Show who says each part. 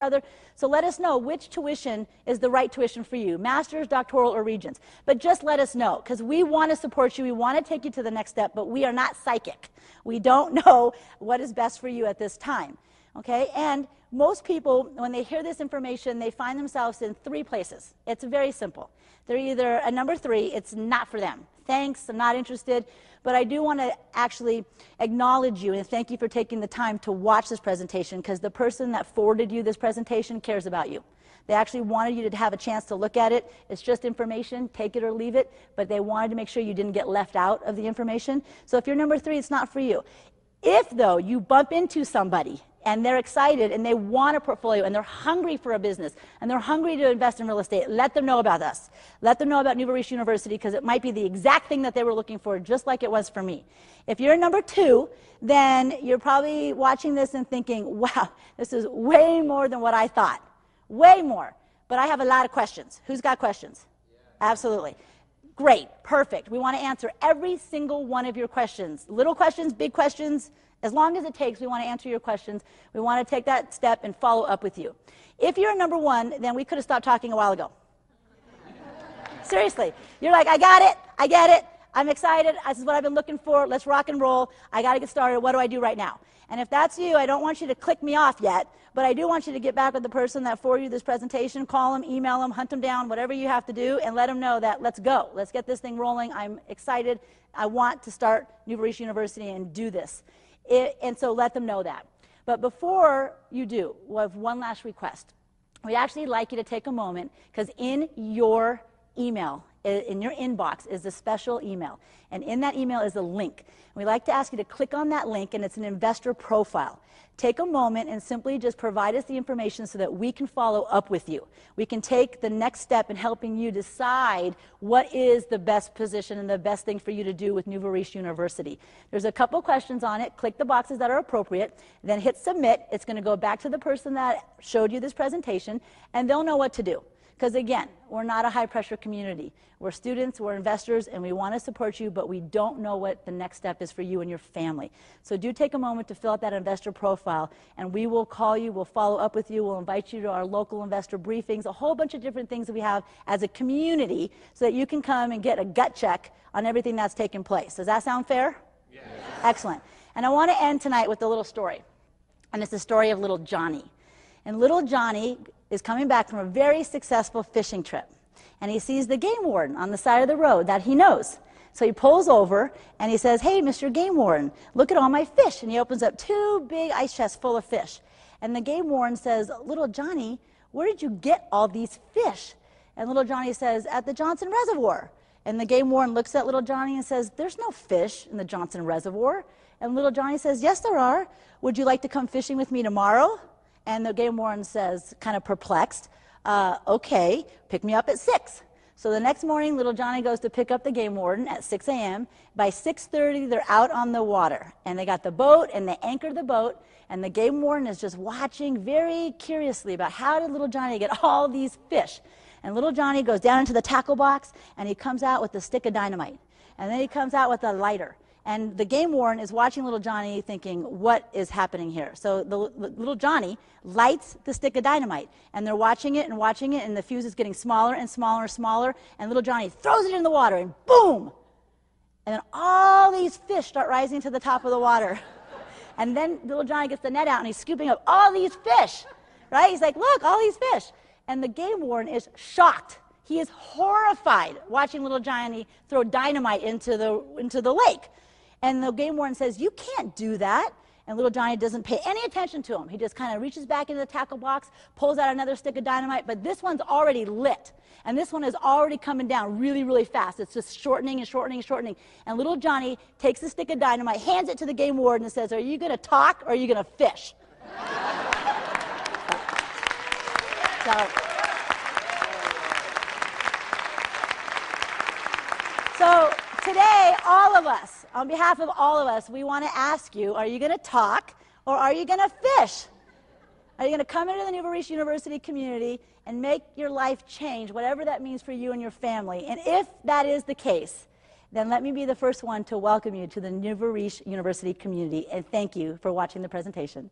Speaker 1: other. So let us know which tuition is the right tuition for you, master's, doctoral, or regents. But just let us know, because we want to support you. We want to take you to the next step, but we are not psychic. We don't know what is best for you at this time. Okay? And most people, when they hear this information, they find themselves in three places. It's very simple. They're either a number 3, it's not for them. Thanks, I'm not interested. But I do want to actually acknowledge you and thank you for taking the time to watch this presentation, because the person that forwarded you this presentation cares about you. They actually wanted you to have a chance to look at it. It's just information, take it or leave it, but they wanted to make sure you didn't get left out of the information. So if you're number 3, it's not for you. If, though, you bump into somebody and they're excited and they want a portfolio and they're hungry for a business and they're hungry to invest in real estate, let them know about us. Let them know about Nouveau Riche University, because it might be the exact thing that they were looking for, just like it was for me. If you're number 2, then you're probably watching this and thinking, wow, this is way more than what I thought. Way more. But I have a lot of questions. Who's got questions? Yeah. Absolutely. Great. Perfect. We want to answer every single one of your questions. Little questions, big questions. As long as it takes, we want to answer your questions. We want to take that step and follow up with you. If you're number 1, then we could have stopped talking a while ago. Seriously. You're like, I got it. I get it. I'm excited. This is what I've been looking for. Let's rock and roll. I got to get started. What do I do right now? And if that's you, I don't want you to click me off yet, but I do want you to get back with the person that forwarded you this presentation. Call them, email them, hunt them down, whatever you have to do, and let them know that let's go. Let's get this thing rolling. I'm excited. I want to start Nouveau Riche University and do this. And so let them know that. But before you do, we have one last request. We'd actually like you to take a moment, because in your email, in your inbox, is a special email. And in that email is a link. We'd like to ask you to click on that link, and it's an investor profile. Take a moment and simply just provide us the information so that we can follow up with you. We can take the next step in helping you decide what is the best position and the best thing for you to do with Nouveau Riche University. There's a couple questions on it. Click the boxes that are appropriate, then hit submit. It's going to go back to the person that showed you this presentation, and they'll know what to do. Because again, we're not a high-pressure community. We're students, we're investors, and we want to support you, but we don't know what the next step is for you and your family. So do take a moment to fill out that investor profile, and we will call you, we'll follow up with you, we'll invite you to our local investor briefings, a whole bunch of different things that we have as a community so that you can come and get a gut check on everything that's taken place. Does that sound fair? Yes. Excellent. And I want to end tonight with a little story, and it's the story of little Johnny. And little Johnny is coming back from a very successful fishing trip. And he sees the game warden on the side of the road that he knows. So he pulls over and he says, hey, Mr. Game Warden, look at all my fish. And he opens up 2 big ice chests full of fish. And the game warden says, little Johnny, where did you get all these fish? And little Johnny says, at the Johnson Reservoir. And the game warden looks at little Johnny and says, there's no fish in the Johnson Reservoir. And little Johnny says, yes, there are. Would you like to come fishing with me tomorrow? And the game warden says, kind of perplexed, okay, pick me up at 6. So the next morning, little Johnny goes to pick up the game warden at 6 a.m. By 6:30, they're out on the water. And they got the boat, and they anchored the boat. And the game warden is just watching very curiously about how did little Johnny get all these fish. And little Johnny goes down into the tackle box, and he comes out with a stick of dynamite. And then he comes out with a lighter. And the game warden is watching little Johnny thinking, what is happening here? So the little Johnny lights the stick of dynamite. And they're watching it, and the fuse is getting smaller and smaller and smaller. And little Johnny throws it in the water, and boom! And then all these fish start rising to the top of the water. And then little Johnny gets the net out, and he's scooping up all these fish. Right? He's like, look, all these fish. And the game warden is shocked. He is horrified watching little Johnny throw dynamite into the lake. And the game warden says, you can't do that. And little Johnny doesn't pay any attention to him. He just kind of reaches back into the tackle box, pulls out another stick of dynamite, but this one's already lit. And this one is already coming down really, really fast. It's just shortening and shortening and shortening. And little Johnny takes the stick of dynamite, hands it to the game warden, and says, are you going to talk or are you going to fish? So today, all of us, on behalf of all of us, we want to ask you, are you going to talk or are you going to fish? Are you going to come into the Nouveau Riche University community and make your life change, whatever that means for you and your family? And if that is the case, then let me be the first one to welcome you to the Nouveau Riche University community. And thank you for watching the presentation.